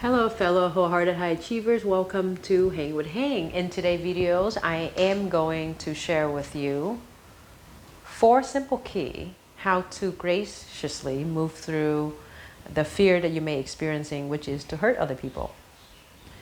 Hello fellow wholehearted high achievers, welcome to Hang with Hang. In today's videos, I am going to share with you 4 simple keys how to graciously move through the fear that you may be experiencing, which is to hurt other people.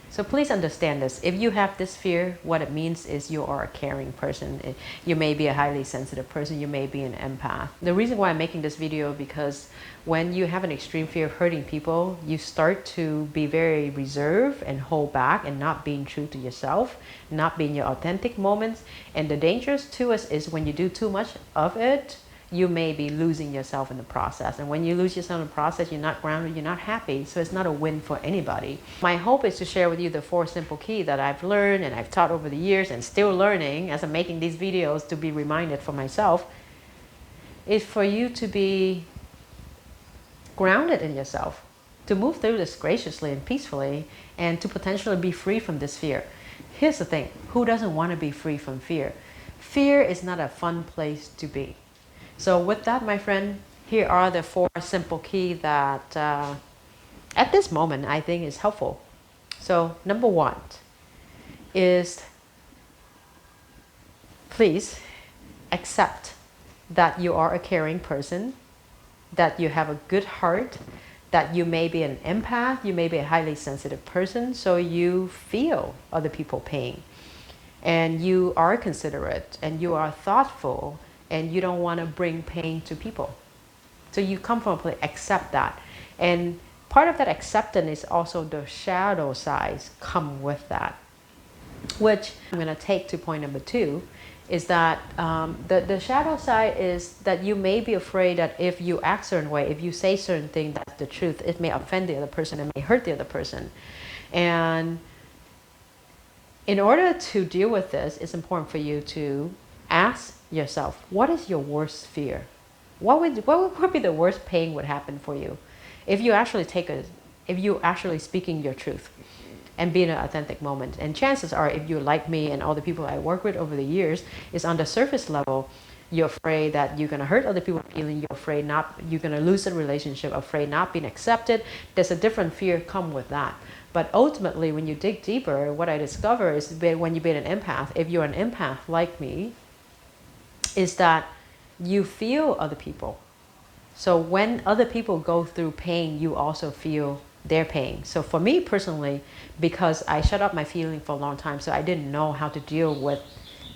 So please understand this. If you have this fear, what it means is you are a caring person. You may be a highly sensitive person. You may be an empath. The reason why I'm making this video because when you have an extreme fear of hurting people, you start to be very reserved and hold back and not being true to yourself, not being your authentic moments. And the dangerous to us is when you do too much of it, you may be losing yourself in the process. And when you lose yourself in the process, you're not grounded, you're not happy. So it's not a win for anybody. My hope is to share with you the 4 simple keys that I've learned and I've taught over the years and still learning as I'm making these videos to be reminded for myself, is for you to be grounded in yourself, to move through this graciously and peacefully, and to potentially be free from this fear. Here's the thing, who doesn't want to be free from fear? Fear is not a fun place to be. So with that, my friend, here are the 4 simple keys that at this moment I think is helpful. So number 1 is please accept that you are a caring person, that you have a good heart, that you may be an empath, you may be a highly sensitive person, so you feel other people pain. And you are considerate, and you are thoughtful, and you don't want to bring pain to people. So you come from a place, accept that. And part of that acceptance is also the shadow sides come with that. Which I'm going to take to point number 2, is that the shadow side is that you may be afraid that if you act a certain way, if you say certain things, that's the truth, it may offend the other person, it may hurt the other person. And in order to deal with this, it's important for you to ask yourself, what is your worst fear? What would be the worst pain would happen for you if you actually speaking your truth and be in an authentic moment? And chances are, if you're like me and all the people I work with over the years, is on the surface level, you're afraid that you're going to hurt other people's feelings, you're afraid you're going to lose a relationship, afraid not being accepted. There's a different fear come with that. But ultimately, when you dig deeper, what I discover is when you've been an empath, if you're an empath like me, is that you feel other people. So when other people go through pain, you also feel their pain. So for me personally, because I shut up my feeling for a long time, so I didn't know how to deal with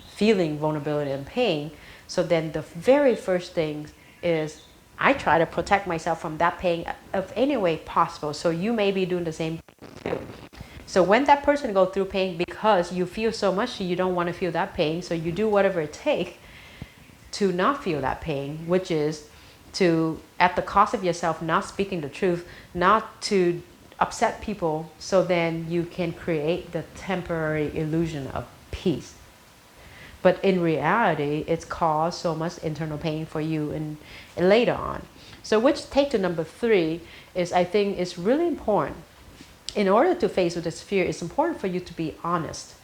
feeling vulnerability and pain. So then the very first thing is I try to protect myself from that pain of any way possible. So you may be doing the same thing too. So when that person goes through pain, because you feel so much, you don't want to feel that pain, so you do whatever it takes to not feel that pain, which is to, at the cost of yourself, not speaking the truth, not to upset people, so then you can create the temporary illusion of peace. But in reality, it's caused so much internal pain for you and later on. So which take to number 3 is, I think it's really important. In order to face with this fear, it's important for you to be honest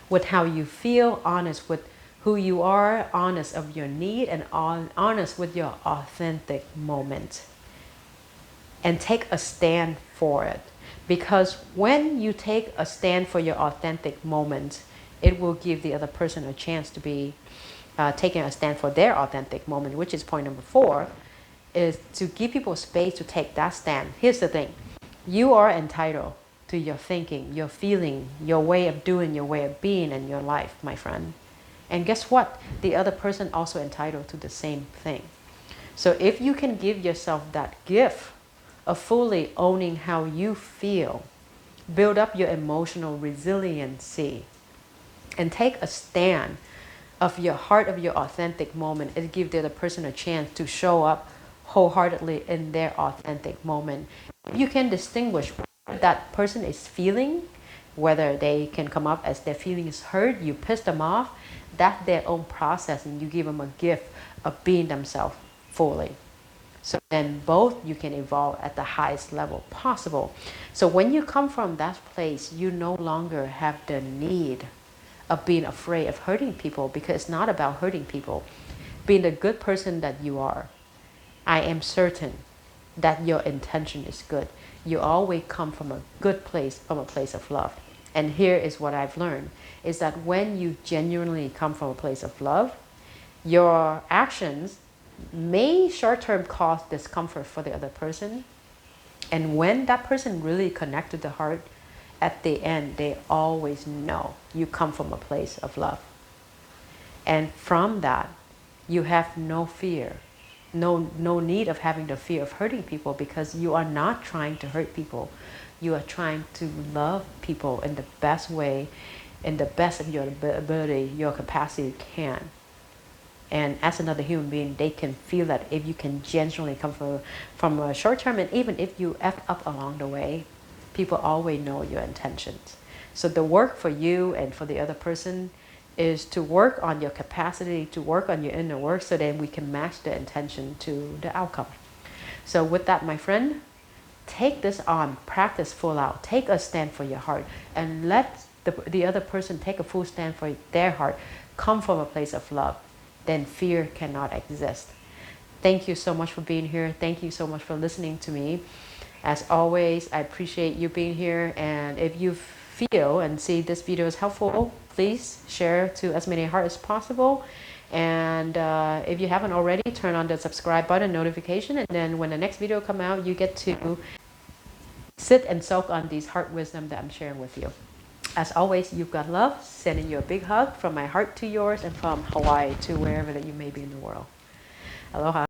with how you feel, honest with who you are, honest of your need, and honest with your authentic moment. And take a stand for it. Because when you take a stand for your authentic moment, it will give the other person a chance to be taking a stand for their authentic moment, which is point number 4, is to give people space to take that stand. Here's the thing. You are entitled to your thinking, your feeling, your way of doing, your way of being in your life, my friend. And guess what? The other person also entitled to the same thing. So if you can give yourself that gift of fully owning how you feel, build up your emotional resiliency, and take a stand of your heart, of your authentic moment, and give the other person a chance to show up wholeheartedly in their authentic moment. If you can distinguish what that person is feeling, whether they can come up as their feelings hurt, you piss them off, that's their own process, and you give them a gift of being themselves fully. So then both you can evolve at the highest level possible. So when you come from that place, you no longer have the need of being afraid of hurting people, because it's not about hurting people. Being the good person that you are, I am certain that your intention is good. You always come from a good place, from a place of love. And here is what I've learned, is that when you genuinely come from a place of love, your actions may short-term cause discomfort for the other person. And when that person really connects to the heart, at the end, they always know you come from a place of love. And from that, you have no fear, no need of having the fear of hurting people, because you are not trying to hurt people. You are trying to love people in the best way, in the best of your ability, your capacity can. And as another human being, they can feel that if you can genuinely come from a short term, and even if you F up along the way, people always know your intentions. So the work for you and for the other person is to work on your capacity, to work on your inner work, so that we can match the intention to the outcome. So with that, my friend, take this on, practice full out, take a stand for your heart, and let the other person take a full stand for their heart. Come from a place of love. Then fear cannot exist. Thank you so much for being here. Thank you so much for listening to me. As always, I appreciate you being here. And if you feel and see this video is helpful, please share to as many hearts as possible. And if you haven't already, turn on the subscribe button notification. And then when the next video comes out, you get to sit and soak on these heart wisdom that I'm sharing with you. As always, you've got love. Sending you a big hug from my heart to yours, and from Hawaii to wherever that you may be in the world. Aloha.